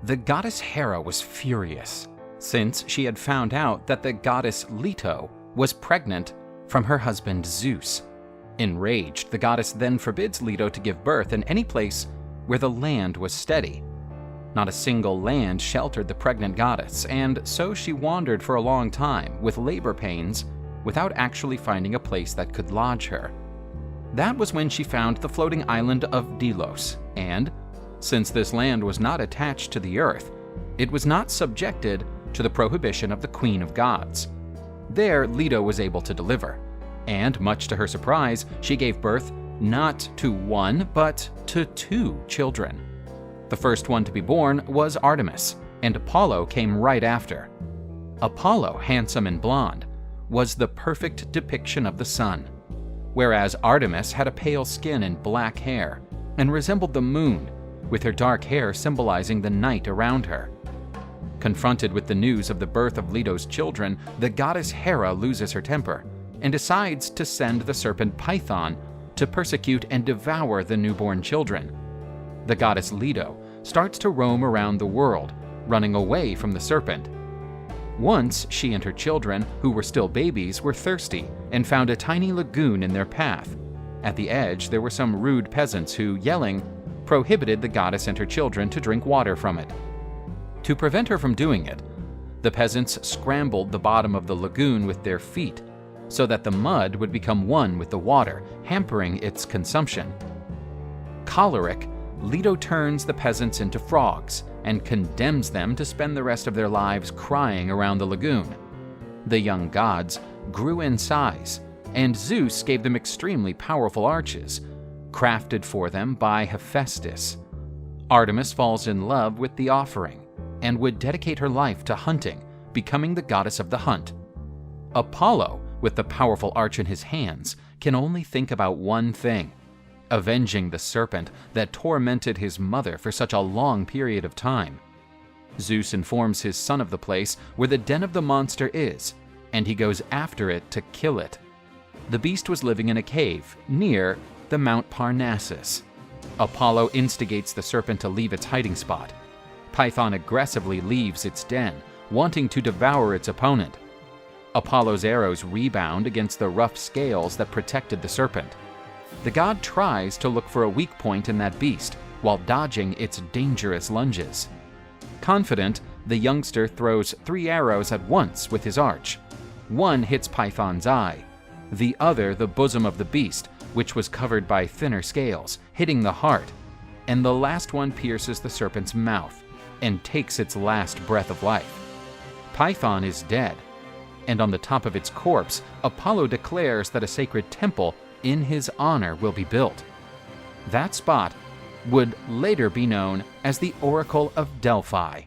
The goddess Hera was furious, since she had found out that the goddess Leto was pregnant from her husband Zeus. Enraged, the goddess then forbids Leto to give birth in any place where the land was steady. Not a single land sheltered the pregnant goddess, and so she wandered for a long time with labor pains without actually finding a place that could lodge her. That was when she found the floating island of Delos, and, since this land was not attached to the earth, it was not subjected to the prohibition of the Queen of Gods. There, Leto was able to deliver, and much to her surprise, she gave birth not to one, but to two children. The first one to be born was Artemis, and Apollo came right after. Apollo, handsome and blonde, was the perfect depiction of the sun, whereas Artemis had a pale skin and black hair, and resembled the moon, with her dark hair symbolizing the night around her. Confronted with the news of the birth of Leto's children, the goddess Hera loses her temper, and decides to send the serpent Python to persecute and devour the newborn children. The goddess Leto starts to roam around the world, running away from the serpent. Once, she and her children, who were still babies, were thirsty and found a tiny lagoon in their path. At the edge, there were some rude peasants who, yelling, prohibited the goddess and her children to drink water from it. To prevent her from doing it, the peasants scrambled the bottom of the lagoon with their feet so that the mud would become one with the water, hampering its consumption. Choleric, Leto turns the peasants into frogs and condemns them to spend the rest of their lives crying around the lagoon. The young gods grew in size, and Zeus gave them extremely powerful arches, crafted for them by Hephaestus. Artemis falls in love with the offering and would dedicate her life to hunting, becoming the goddess of the hunt. Apollo, with the powerful arch in his hands, can only think about one thing: avenging the serpent that tormented his mother for such a long period of time. Zeus informs his son of the place where the den of the monster is, and he goes after it to kill it. The beast was living in a cave near the Mount Parnassus. Apollo instigates the serpent to leave its hiding spot. Python aggressively leaves its den, wanting to devour its opponent. Apollo's arrows rebound against the rough scales that protected the serpent. The god tries to look for a weak point in that beast while dodging its dangerous lunges. Confident, the youngster throws 3 arrows at once with his arch. One hits Python's eye, the other the bosom of the beast, which was covered by thinner scales, hitting the heart, and the last one pierces the serpent's mouth and takes its last breath of life. Python is dead, and on the top of its corpse, Apollo declares that a sacred temple in his honor will be built. That spot would later be known as the Oracle of Delphi.